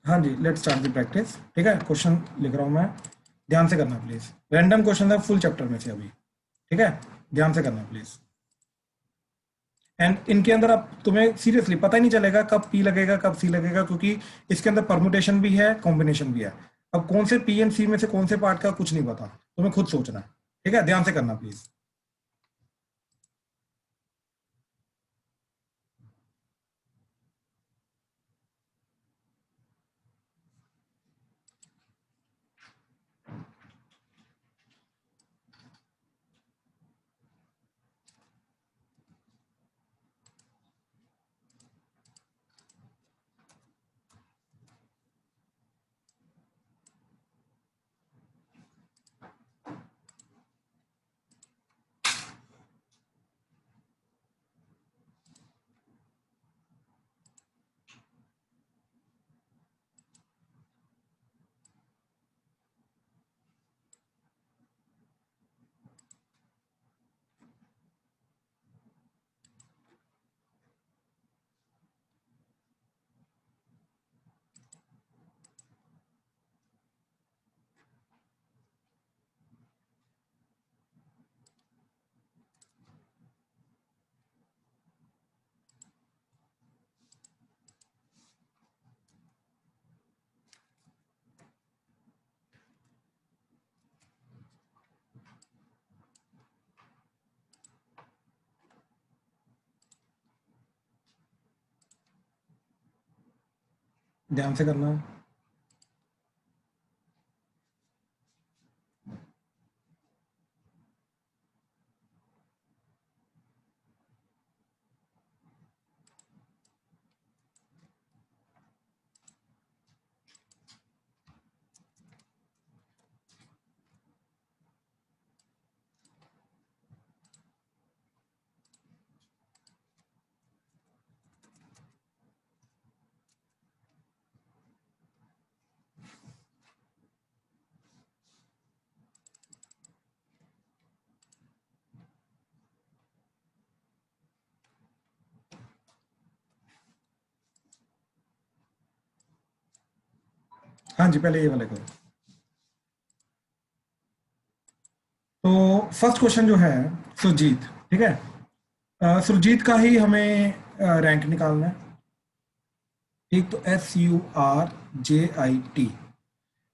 हाँ जी, let's start the practice. ठीक है, क्वेश्चन लिख रहा हूँ मैं, ध्यान से करना प्लीज। रैंडम क्वेश्चन है फुल चैप्टर में से अभी। ठीक है, ध्यान से करना प्लीज। एंड इनके अंदर अब तुम्हें सीरियसली पता ही नहीं चलेगा कब पी लगेगा कब सी लगेगा, क्योंकि इसके अंदर परमुटेशन भी है, कॉम्बिनेशन भी है। अब कौन से पी एंड सी में से कौन से पार्ट का कुछ नहीं पता, तुम्हें खुद सोचना है। ठीक है, ध्यान से करना प्लीज। ध्यान से करना। हाँ जी, पहले ये वाले करो। तो फर्स्ट क्वेश्चन जो है सुरजीत, ठीक है, सुरजीत का ही हमें रैंक निकालना है। ठीक, तो SURJIT।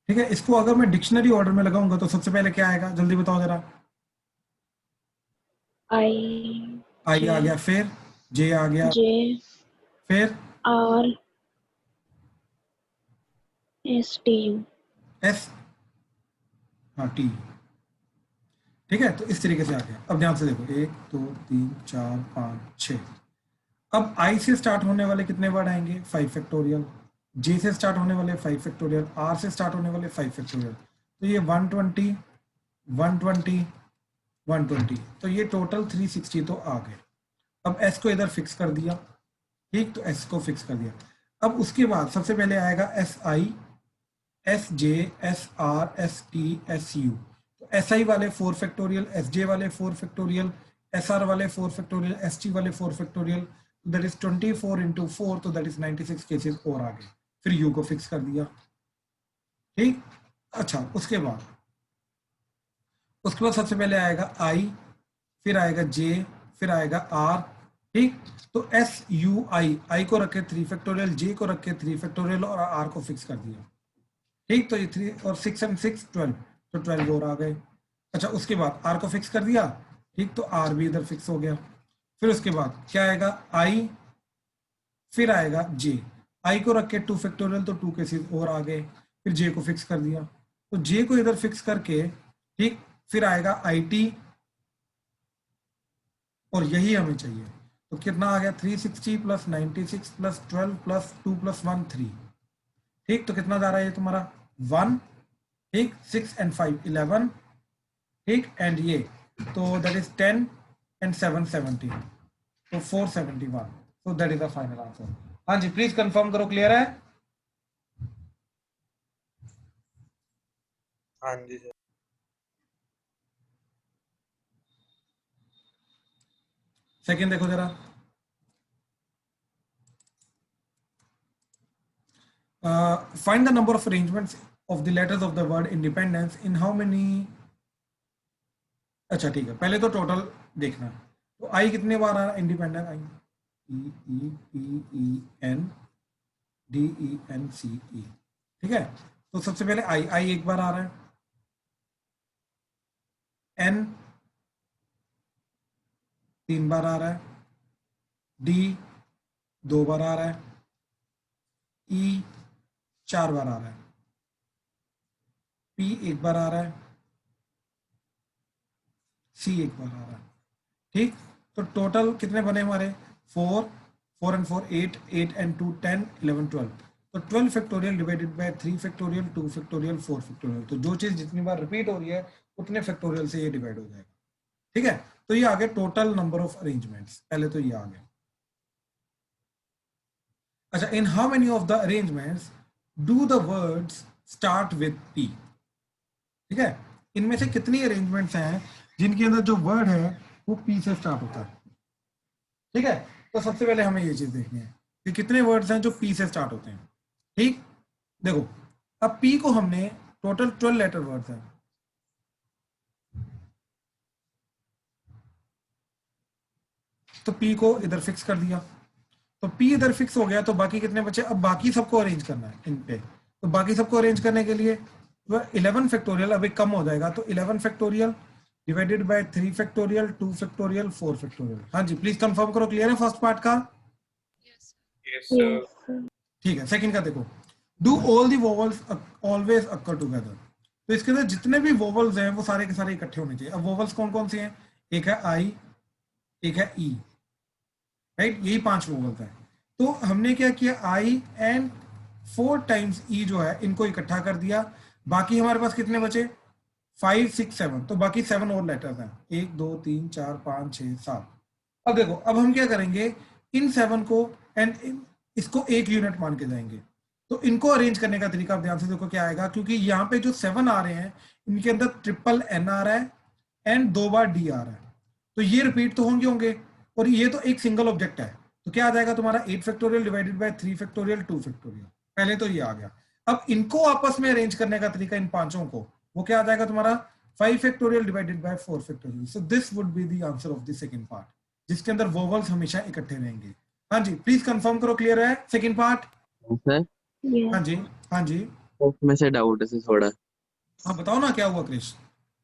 ठीक है, इसको अगर मैं डिक्शनरी ऑर्डर में लगाऊंगा तो सबसे पहले क्या आएगा, जल्दी बताओ जरा। I आई आ J गया, फिर जे आ गया, J फिर R S T U। S, हाँ टी। ठीक है, तो इस तरीके से आ गया। अब ध्यान से देखो, 1 2 3 4 5 6। अब आई से स्टार्ट होने वाले कितने वर्ड आएंगे, 5 फैक्टोरियल। जे से स्टार्ट होने वाले 5 फैक्टोरियल, आर से स्टार्ट होने वाले 5 फैक्टोरियल। तो ये 120 120 120, तो ये टोटल 360 तो आ गए। अब एस को इधर फिक्स कर दिया। ठीक, तो एस को फिक्स कर दिया। अब उसके बाद सबसे पहले आएगा SI, SJ, SR, ST, SU। तो SI वाले 4 फैक्टोरियल, SJ वाले 4 फैक्टोरियल, SR वाले 4 फैक्टोरियल, ST वाले 4 फैक्टोरियल। दैट इज 24 × 4, तो दैट इज 96 केसेस और आ गए। फिर U को फिक्स कर दिया। ठीक, अच्छा, उसके बाद सबसे पहले आएगा I, फिर आएगा J, फिर आएगा R। ठीक, तो SUI को रखे 3 फैक्टोरियल, J को रखे 3 फैक्टोरियल और R को फिक्स कर दिया। ठीक, तो ये 3 और 6 एंड 6 12, तो 12 और आ गए। अच्छा, उसके बाद R को फिक्स कर दिया। ठीक, तो R भी इधर फिक्स हो गया। फिर उसके बाद क्या आएगा, I, फिर आएगा J। I को रख के 2 फैक्टोरियल, तो 2 केसेस और आ गए। फिर J को फिक्स कर दिया, तो J को इधर फिक्स करके, ठीक, फिर आएगा IT, और यही हमें चाहिए। तो कितना आ गया, 360 + 96 + 12 + 2 + 1 3। ठीक, तो कितना जा रहा है ये तुम्हारा 1। ठीक, 6 एंड 5 11। ठीक, एंड ये, तो दैट इज 10 एंड 7 17, तो 471। तो that is the final answer. हाँ जी, प्लीज कंफर्म करो, क्लियर है। हाँ जी सर। सेकंड देखो जरा। Find the number of arrangements of the letters of the word independence in how many. अच्छा ठीक है, पहले तो टोटल देखना है। तो आई कितने बार आ रहा है इंडिपेंडेंट? आई EEPEN DENCE, ठीक है। तो सबसे पहले आई आई एक बार आ रहा है, एन 3 बार आ रहा है, डी 2 बार आ रहा है, ई 4 बार आ रहा है, पी 1 बार आ रहा है, सी 1 बार आ रहा है, ठीक। तो टोटल कितने बने हमारे? 4 4 and 4 8 8 and 2 10 11 12। तो 12 factorial divided by 3 factorial 2 factorial 4 factorial. तो जो चीज जितनी बार रिपीट हो रही है उतने फैक्टोरियल से ये डिवाइड हो जाएगा, ठीक है। तो ये आ गया टोटल नंबर ऑफ अरेंजमेंट्स, पहले तो ये आ गया। अच्छा, इन how many of the arrangements do the words start with P, ठीक है। इनमें से कितनी अरेंजमेंट्स हैं जिनके अंदर जो वर्ड है वो पी से स्टार्ट होता है, ठीक है। तो सबसे पहले हमें ये चीज देखनी है कि कितने वर्ड्स हैं जो पी से स्टार्ट होते हैं, ठीक। देखो, अब पी को हमने टोटल 12 लेटर वर्ड्स हैं, तो पी को इधर फिक्स कर दिया। तो पी इधर फिक्स हो गया, तो बाकी कितने बचे? अब बाकी सबको अरेंज करना है इन पे। तो बाकी सबको अरेंज करने के लिए 11 फैक्टोरियल अब एक कम हो जाएगा, तो 11 factorial divided by 3 factorial 2 factorial 4 factorial. हाँ जी, प्लीज कंफर्म करो, क्लियर है फर्स्ट पार्ट का? Yes, sir. ठीक है। सेकंड का देखो, do all the vowels always occur together. तो इसके अंदर जितने भी वोवल्स हैं वो सारे के सारे इकट्ठे होने चाहिए। अब वोवल्स कौन कौन से हैं? एक है आई, एक है ई, राइट, यही 5 वोवल्स हैं। तो हमने क्या किया, आई एंड 4 टाइम्स ई जो है इनको इकट्ठा कर दिया। बाकी हमारे पास कितने बचे? 5 6 7। तो बाकी 7 और लेटर्स हैं, 1 2 3 4 5 6 7। अब देखो, अब हम क्या करेंगे, इन 7 को एंड इसको एक यूनिट मान के जाएंगे। तो इनको अरेंज करने का तरीका आप ध्यान से देखो क्या आएगा, क्योंकि यहाँ पे जो 7 आ रहे हैं इनके अंदर ट्रिपल एन आ रहा है एंड 2 बार डी आ रहा है। तो ये रिपीट तो होंगे होंगे, और ये तो एक सिंगल ऑब्जेक्ट है। तो क्या आ जाएगा तुम्हारा 8 factorial divided by 3 factorial 2 factorial. पहले तो ये आ गया। अब इनको आपस में अरेंज करने का तरीका इन पांचों को, वो क्या आ जाएगा तुम्हारा 5 factorial divided by 4 factorial. So this would be the answer of the second part, जिसके अंदर वोवल्स हमेशा इकट्ठे रहेंगे। हाँ जी, प्लीज कंफर्म करो, क्लियर है सेकंड पार्ट? Sir Yes. हाँ जी, हाँ जी, उसमें से डाउट है सर थोड़ा। हाँ बताओ ना क्या हुआ क्रिश।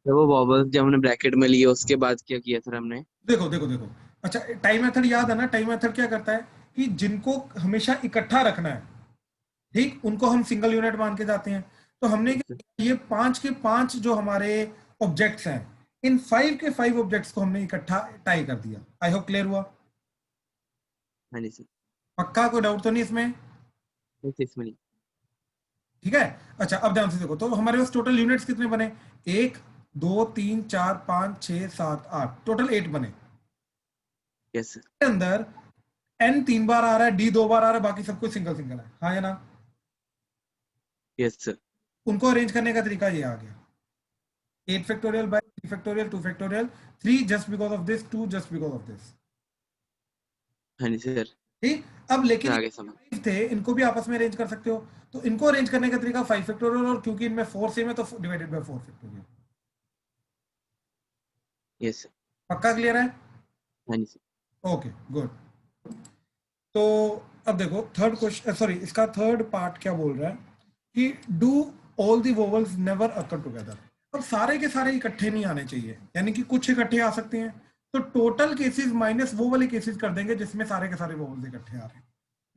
तो वो वॉबल्स जब हमने ब्रैकेट में लिए उसके बाद क्या किया सर हमने? देखो देखो देखो, अच्छा टाइम मेथड याद है ना? टाइम मेथड क्या करता है कि जिनको हमेशा इकट्ठा रखना है, ठीक, उनको हम सिंगल यूनिट मान के जाते हैं। तो हमने क्या किया, ये 5 के 5 जो हमारे ऑब्जेक्ट्स हैं, इन 5 के 5 ऑब्जेक्ट्स को हमने इकट्ठा टाई कर दिया। आई होप क्लियर हुआ, हाँ जी सर। पक्का? कोई डाउट तो नहीं इसमें? इसमें नहीं। ठीक है। अच्छा, अब ध्यान से देखो, तो हमारे पास टोटल यूनिट्स कितने बने? 1 2 3 4 5 6 7 8, टोटल 8 बने। Yes sir. के अंदर एन 3 बार आ रहा है, डी 2 बार आ रहा है, बाकी सब कुछ सिंगल सिंगल है, हाँ या ना? Yes sir. उनको अरेंज करने का तरीका ये आ गया, 8 factorial by 3 factorial 2 factorial, 3 just because of this, 2 just because of this, हाँ जी सर। ठीक। अब लेकिन आगे समझ। 5 थे, इनको भी आपस में अरेंज कर सकते हो। तो इनको अरेंज करने का तरीका 5 फैक्टोरियल, और क्योंकि इनमें 4 सेम है तो divided by 4 factorial. Yes sir. पक्का क्लियर है? हाँ जी सर। Okay good. तो अब देखो थर्ड क्वेश्चन, सॉरी इसका थर्ड पार्ट क्या बोल रहा है कि do all the vowels never occur together. अब सारे के सारे इकट्ठे नहीं आने चाहिए, यानी कि कुछ इकट्ठे आ सकते हैं। तो टोटल केसेस माइनस वो वाले केसेस कर देंगे जिसमें सारे के सारे वोवल्स इकट्ठे आ रहे हैं।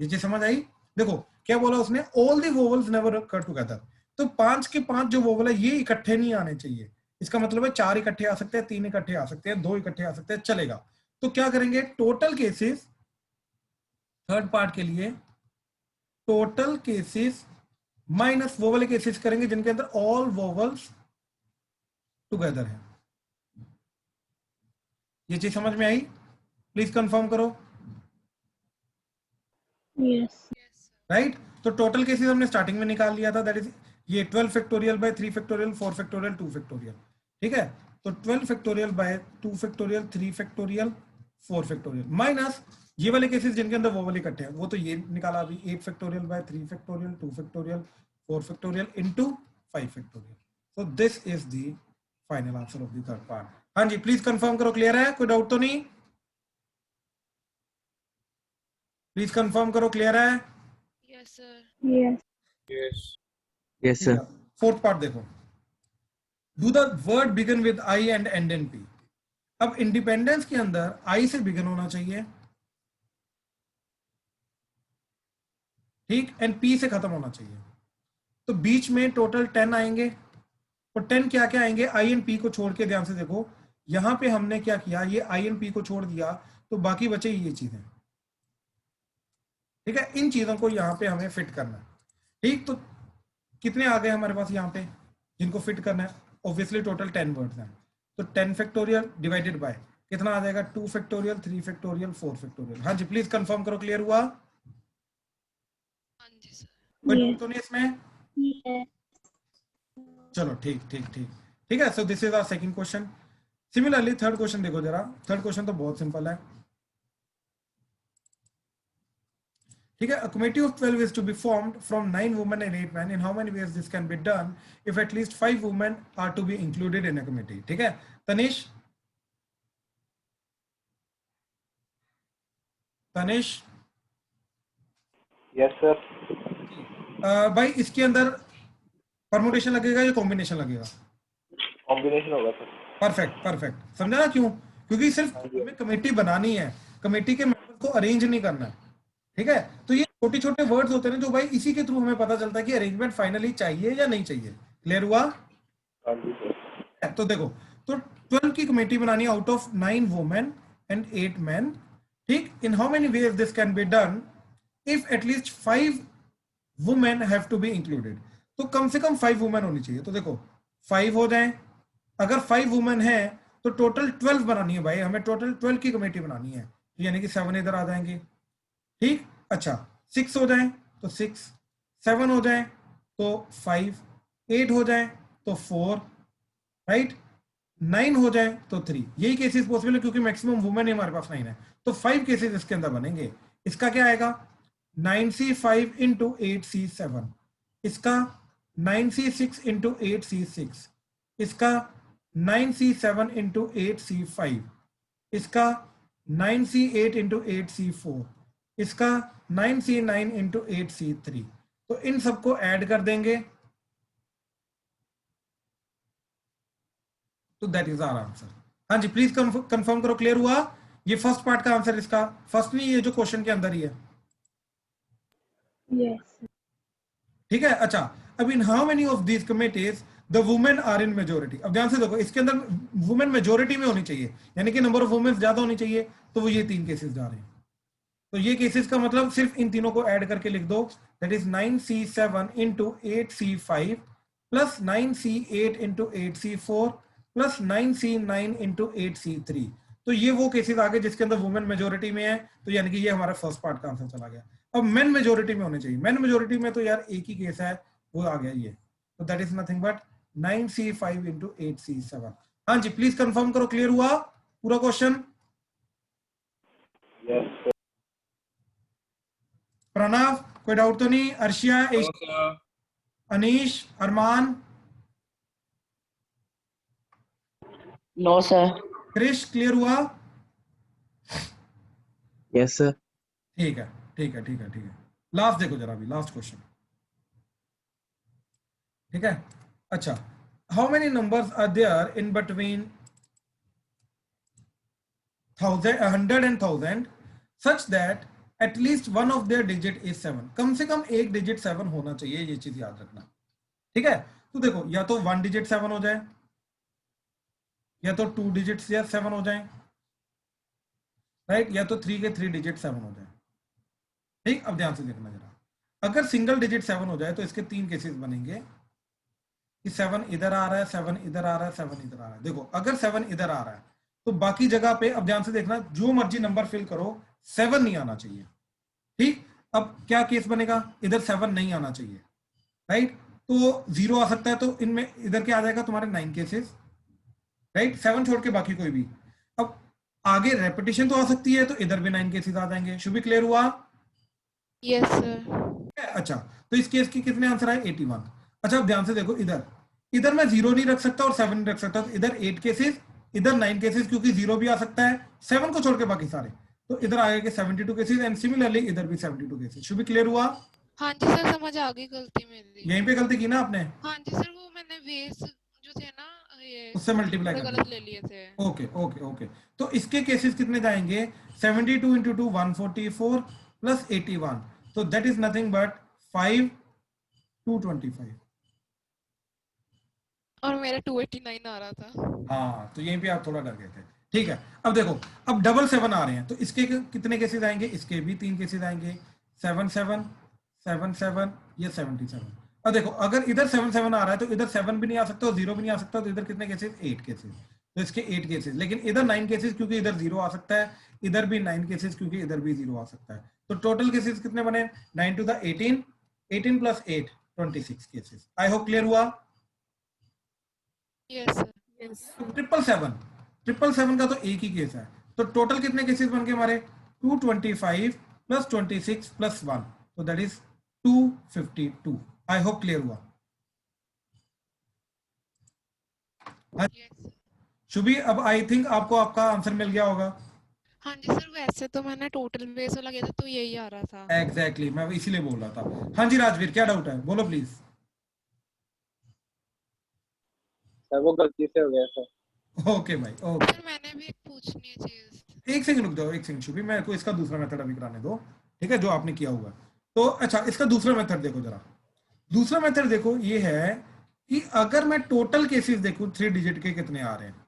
ये चीज समझ आई? देखो क्या बोला उसने, all the vowels never occur together. तो 5 के 5 जो वोवल है ये इकट्ठे नहीं आने चाहिए। इसका मतलब है 4 इकट्ठे आ सकते हैं, 3 इकट्ठे आ सकते हैं, 2 इकट्ठे आ सकते हैं, चलेगा। तो क्या करेंगे, टोटल केसेस, थर्ड पार्ट के लिए टोटल केसेस माइनस वो वाले केसेस करेंगे जिनके अंदर ऑल वोवल्स टुगेदर है। ये चीज समझ में आई? प्लीज कंफर्म करो, Yes. राइट। तो टोटल केसेस हमने स्टार्टिंग में निकाल लिया था, दैट इज ये 12 factorial by 3 factorial 4 factorial 2 factorial, ठीक है। तो 12 factorial by 2 factorial 3 factorial 4 factorial minus ये वाले केसेस जिनके अंदर वो वाले इकट्ठे हैं, वो तो ये निकाला अभी 8 factorial by 3 factorial 2 factorial 4 factorial into 5 factorial. So this is the final answer of the third part. हाँ जी प्लीज कंफर्म करो, क्लियर है, कोई डाउट तो नहीं? प्लीज कंफर्म करो, क्लियर है? Yes, sir. Yes. Yes sir. Fourth part देखो, do the word begin with I and end in P. अब इंडिपेंडेंस के अंदर आई से बिगिन होना चाहिए, ठीक, एंड पी से खत्म होना चाहिए। तो बीच में टोटल 10 आएंगे, और 10 क्या क्या आएंगे, आई एंड पी को छोड़ के, ध्यान से देखो यहां पे हमने क्या किया, ये आई एंड पी को छोड़ दिया तो बाकी बचे ये चीजें, ठीक है, इन चीजों को यहां पे हमें फिट करना है, ठीक। तो कितने आ गए हमारे पास यहाँ पे जिनको फिट करना है, ऑब्वियसली टोटल 10 वर्ड्स हैं, तो 10 फैक्टोरियल डिवाइडेड बाय कितना आ जाएगा, 2 फैक्टोरियल 3 फैक्टोरियल 4 फैक्टोरियल। हाँ जी प्लीज कंफर्म करो, क्लियर हुआ? कोई डाउट तो नहीं इसमें? Yes. चलो ठीक ठीक ठीक ठीक है। So this is our second question. Similarly third question देखो जरा, थर्ड क्वेश्चन तो बहुत सिंपल है, ठीक है। A committee of 12 is to be formed from 9 women and 8 men. In how many ways this can be done if at least 5 women are to be included in a committee? ठीक है Tanish, Tanish yes sir. भाई इसके अंदर permutation लगेगा या combination लगेगा? Combination होगा sir. Perfect perfect, समझा ना क्यों? क्योंकि सिर्फ हमें कमेटी बनानी है, कमेटी के मेंबर्स को अरेंज नहीं करना है, ठीक है। तो ये छोटे छोटे वर्ड्स होते हैं जो भाई इसी के थ्रू हमें पता चलता है कि अरेंजमेंट फाइनली चाहिए या नहीं चाहिए। क्लियर हुआ? हाँ जी सर। तो देखो, तो 12 की कमेटी बनानी है out of 9 women and 8 men, ठीक। In how many ways this can be done if at least 5 women have to be included. तो कम से कम 5 वुमेन होनी चाहिए। तो देखो 5 हो जाए, अगर 5 वुमेन है तो टोटल 12 बनानी है भाई, हमें टोटल 12 की कमेटी बनानी है, तो यानी कि 7 इधर आ जाएंगे, ठीक। अच्छा 6 हो जाए तो 6, 7 हो जाए तो 5, 8 हो जाए तो 4, राइट, 9 हो जाए तो 3। यही केसेस पॉसिबल है क्योंकि मैक्सिमम वुमेन ही हमारे पास 9 है, तो 5 केसेस इसके अंदर बनेंगे। इसका क्या आएगा, 9C5 इंटू 8C7, इसका 9C6 इंटू 8C6, इसका 9C7 इंटू 8C5, इसका 9C8 इंटू 8C4, इसका 9C9 इंटू 8C3। तो इन सबको ऐड कर देंगे, तो दैट इज आवर आंसर। हाँ जी प्लीज कंफर्म करो, क्लियर हुआ? ये फर्स्ट पार्ट का आंसर, इसका फर्स्ट नहीं, ये जो क्वेश्चन के अंदर ही है, Yes. ठीक है। अच्छा अब in how many of these committees the women are in majority. अब ध्यान से देखो, इसके अंदर वुमेन मेजोरिटी में होनी चाहिए, यानी कि नंबर ऑफ वुमेन ज्यादा होनी चाहिए, तो वो ये 3 केसेस जा रहे हैं। तो ये केसेस का मतलब सिर्फ इन तीनों को ऐड करके लिख दो, that is 9C7 into 8C5 plus 9C8 into 8C4 plus 9C9 into 8C3। तो ये वो केसेस आ गए जिसके अंदर वुमेन मेजोरिटी में है, तो यानी कि ये हमारा फर्स्ट पार्ट का आंसर चला गया। अब मेन मेजोरिटी में होने चाहिए, मेन मेजोरिटी में तो यार एक ही केस है, वो आ गया ये, तो that is nothing but 9C5 into 8C7। हाँ जी प्लीज कंफर्म करो, क्लियर हुआ पूरा क्वेश्चन? Yes sir. प्रणव कोई डाउट तो नहीं? अर्शिया, अनीश, अरमान, नो सर। क्रिश, क्लियर हुआ? Yes sir. ठीक है ठीक है ठीक है ठीक है। लास्ट देखो जरा, अभी लास्ट क्वेश्चन, ठीक है। अच्छा, how many numbers are there in between 100 and 1000 such that at least one of their digit is 7। कम से कम एक डिजिट 7 होना चाहिए, ये चीज याद रखना, ठीक है। तो देखो या तो 1 डिजिट 7 हो जाए, या तो 2 डिजिट्स या 7 हो जाए, राइट, या तो 3 के 3 डिजिट 7 हो जाए, ठीक। अब ध्यान से देखना जरा, अगर सिंगल डिजिट 7 हो जाए तो इसके 3 केसेस बनेंगे कि 7 इधर आ रहा है, 7 इधर आ रहा है, 7 इधर आ रहा है। देखो अगर 7 इधर आ रहा है तो बाकी जगह पे, अब ध्यान से देखना, जो मर्जी नंबर फिल करो 7 नहीं आना चाहिए, ठीक। अब क्या केस बनेगा, इधर 7 नहीं आना चाहिए, राइट, तो 0 आ सकता है, तो इनमें इधर क्या आ जाएगा तुम्हारे 9 केसेस, राइट, 7 छोड़ के बाकी कोई भी। अब आगे रेपिटेशन तो आ सकती है, तो इधर भी 9 केसेस आ जाएंगे। शुड बी क्लियर हुआ? Yes, sir. अच्छा, तो इस केस के कितने आंसर आए? 81। अच्छा, अब ध्यान से देखो, इधर इधर मैं 0 नहीं रख सकता और 7 नहीं रख सकता, तो इधर 8 केसेस, इधर 9 केसेस, क्योंकि 0 भी आ सकता है 7 को छोड़ के बाकी सारे, तो इधर आएंगे 72 केसेस एंड सिमिलरली इधर भी 72 केसेस। शुड बी क्लियर हुआ? हाँ जी सर, समझ आ गई गलती मेरी। यहीं पे गलती की ना आपने? हाँ जी सर, वो मैंने वेस जो थे ना, ये उससे मल्टीप्लाई थोड़े कर गलत दिया। ले लिए थे। ओके ओके ओके, तो इसके केसेस कितने जाएंगे? 72 इंटू 2 144 प्लस 81, तो दैट इज नथिंग बट 5 225। और मेरा 289 आ रहा था। हाँ, तो यहीं पे आप थोड़ा डर गए थे। ठीक है, अब देखो, अब डबल 7 आ रहे हैं, तो इसके कितने केसेस आएंगे? इसके भी 3 केसेस आएंगे, 7 7 7 7, ये 77। अब देखो, अगर इधर 7 7 आ रहा है तो इधर 7 भी नहीं आ सकता और 0 भी नहीं आ सकता, तो इधर कितने केसेस? 8 केसेस। तो इसके 8 केसेस, लेकिन इधर 9 केसेस क्योंकि इधर 0 आ सकता है, इधर भी 9 केसेस क्योंकि इधर भी 0 आ सकता है। तो टोटल केसेस कितने बने? 9 to the 18, 18 plus 8 26 cases. I hope clear हुआ? Yes sir. Yes. Triple seven, triple seven का तो एक ही केस है, तो टोटल कितने केसेस बन के हमारे? 225 प्लस 26 प्लस 1, तो that is 252। I hope clear हुआ? यस। शुभी, अब आई थिंक आपको आपका आंसर मिल गया होगा। हाँ जी सर, वैसे तो मैंने टोटल बेस वाला किया था तो यही आ रहा था। एग्जैक्टली मैं इसीलिए बोल रहा था। हाँ जी राजवीर, क्या डाउट है? बोलो प्लीज। सर वो गलती से हो गया सर। ओके भाई, ओके। सर मैंने भी एक पूछनी है चीज। एक सेकंड रुक जाओ, एक सेकंड शुभी, मेरे को इसका दूसरा मेथड अभी कराने दो, ठीक है, जो आपने किया हुआ है। तो अच्छा, इसका दूसरा मेथड देखो जरा। दूसरा मेथड देखो, ये है कि अगर मैं टोटल केसेस देखूं 3 डिजिट के कितने आ रहे हैं,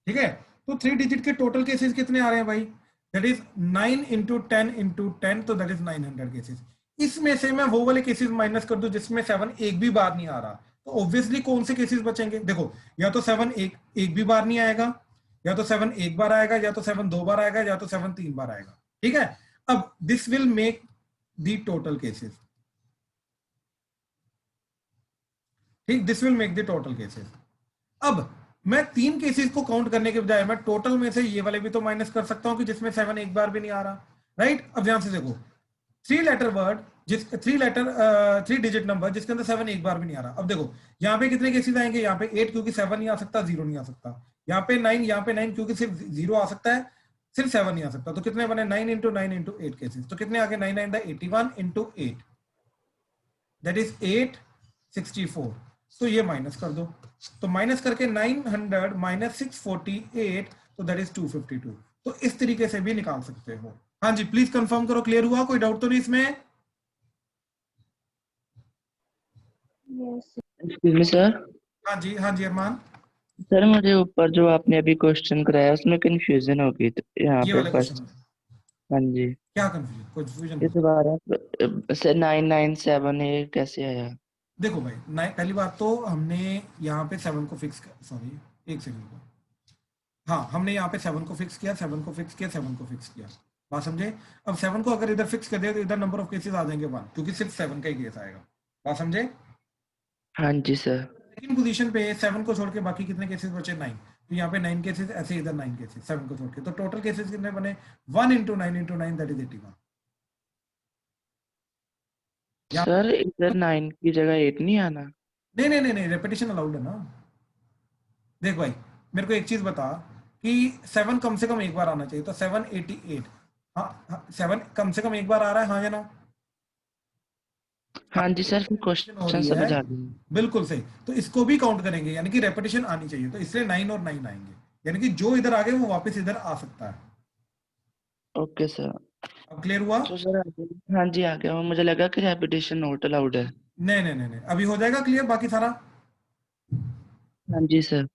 ठीक है, तो 3 डिजिट के टोटल केसेस कितने आ रहे हैं भाई? दैट इज 9 इंटू 10, तो दैट इज 900 केसेस। इसमें से मैं वो वाले केसेस माइनस कर दूं जिसमें 7 एक भी बार नहीं आ रहा, तो ऑब्वियसली कौन से केसेस बचेंगे? देखो, या तो 7 एक भी बार नहीं आएगा, या तो 7 एक बार आएगा, या तो 7 2 बार आएगा, या तो 7 3 बार आएगा। ठीक है, अब this will make the total cases. ठीक, this will make the total cases. अब मैं 3 केसेस को काउंट करने के बजाय मैं टोटल में से ये वाले भी तो माइनस कर सकता हूं कि जिसमें 7 एक बार भी नहीं आ रहा, राइट? अब ध्यान से देखो, 3 लेटर वर्ड, जिस 3 डिजिट नंबर जिसके अंदर 7 एक बार भी नहीं आ रहा। अब देखो, यहाँ पे कितने केसेस आएंगे? यहाँ पे 8 क्योंकि 7 नहीं आ सकता, 0 नहीं आ सकता। यहाँ पे 9, यहाँ पे 9 क्योंकि सिर्फ 0 आ सकता है, सिर्फ 7 नहीं आ सकता। तो कितने बने? 9 इंटू 9 इंटू 8 केसेस। तो कितने आगे? 9 9 81 इंटू 8, दैट इज 864। तो ये माइनस कर दो, तो माइनस करके 900 माइनस 648, तो दैट इज 252। तो इस तरीके से भी निकाल सकते हो। हाँ जी, प्लीज कंफर्म करो, क्लियर हुआ? कोई डाउट तो नहीं इसमें? Excuse me sir. हाँ जी, हाँ जी अरमान। सर मुझे ऊपर जो आपने अभी क्वेश्चन कराया उसमें कंफ्यूजन हो गई, तो यहाँ ये पे वाला फर्स्ट। क्वेश्चन, हाँ जी, क्या कंफ्यूजन ये बोलो। दोबारा सर 997 ये कैसे आया? देखो भाई, पहली बात तो हमने यहाँ पे 7 को फिक्स कर, सॉरी एक सेकंड को, हाँ, हमने यहाँ पे 7 को फिक्स किया, 7 को फिक्स किया, 7 को फिक्स किया। बात समझे? अब 7 को अगर इधर फिक्स कर दिया तो इधर नंबर ऑफ केसेस आ जाएंगे 1, क्योंकि सिर्फ 7 का ही केस आएगा। बात समझे? हाँ जी सर। सेकंड पोजीशन पे 7 को छोड़ के बाकी कितने केसेस बचे? 9। तो यहाँ पे 9 केसेस, ऐसे इधर 9 केसेस 7 को छोड़ के, तो टोटल केसेस कितने बने? 1 into 9 into 9, that is 81। Sir इधर 9 की जगह 8 नहीं आना? नहीं नहीं नहीं नहीं, रेपिटेशन अलाउड है ना। देख भाई, मेरे को एक चीज बता कि 7 कम से कम एक बार आना चाहिए, तो 788। हाँ, 7 कम से कम एक बार आ रहा है, हाँ या ना? हाँ जी सर, फिर हो क्वेश्चन रही है, समझ आ गई। बिल्कुल सही। तो इसको भी काउंट करेंगे, यानी कि रेपिटेशन आनी चाहिए, तो इसलिए 9 और 9 आएंगे, यानी कि जो इधर आ गए वो वापस इधर आ सकता है। Okay sir. अब क्लियर हुआ? तो सर हाँ जी आ गया, मुझे लगा कि रेपिटेशन नोट अलाउड है। नहीं नहीं नहीं नहीं, अभी हो जाएगा क्लियर बाकी सारा। हाँ जी सर।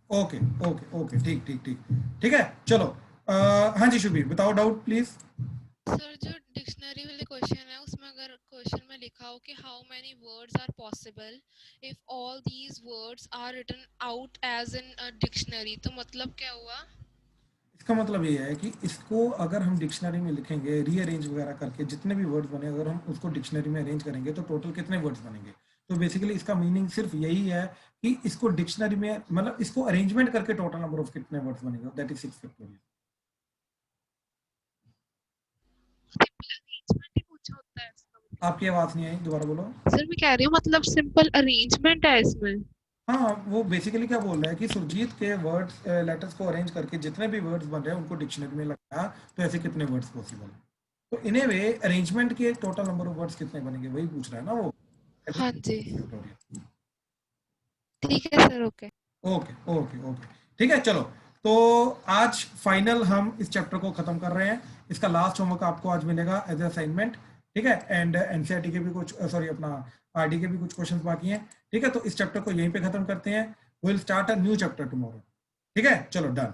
ओके ओके ओके, ठीक ठीक ठीक, ठीक है, चलो। हाँ जी शुभी, बताओ डाउट प्लीज। सर जो डिक्शनरी वाले क्वेश्चन है उसमें अगर क्वेश्चन में लिखा हो कि how many words are possible if all these words are written out as in dictionary, तो मतलब क्या हुआ? इसका मतलब ये है कि इसको अगर हम डिक्शनरी में लिखेंगे रीअरेंज वगैरह करके, जितने भी वर्ड्स बने अगर हम उसको डिक्शनरी में अरेंज करेंगे तो टोटल कितने वर्ड्स बनेंगे? तो बेसिकली इसका मीनिंग सिर्फ यही है कि इसको डिक्शनरी में मतलब इसको अरेंजमेंट करके टोटल नंबर ऑफ कितने वर्ड्स बनेगा, दैट इज 6 फैक्टोरियल। अरेंजमेंट ही पूछा होता है इसका मतलब। आपकी आवाज नहीं आई, दोबारा बोलो। सर मैं कह रही हूँ मतलब सिंपल अरेंजमेंट है इसमें। हाँ, वो बेसिकली क्या बोल रहा है कि सुरजीत के वर्ड्स लेटर्स को अरेंज करके जितने भी वर्ड्स बन रहे हैं उनको डिक्शनरी में लगाया, तो ऐसे कितने वर्ड्स पॉसिबल है। तो इन ए वे अरेंजमेंट के टोटल नंबर ऑफ वर्ड्स कितने बनेंगे वही पूछ रहा है ना वो। हाँ जी फैक्टोरियल। ठीक है sir, okay. Okay okay okay, ठीक है। चलो, तो आज फाइनल हम इस चैप्टर को खत्म कर रहे हैं। इसका लास्ट होमवर्क आपको आज मिलेगा एज ए असाइनमेंट, ठीक है। एंड एनसीईआरटी के भी कुछ सॉरी अपना आरडी के भी कुछ क्वेश्चंस बाकी हैं, ठीक है। तो इस चैप्टर को यहीं पे खत्म करते हैं। Will start a new chapter tomorrow, ठीक है। चलो डन।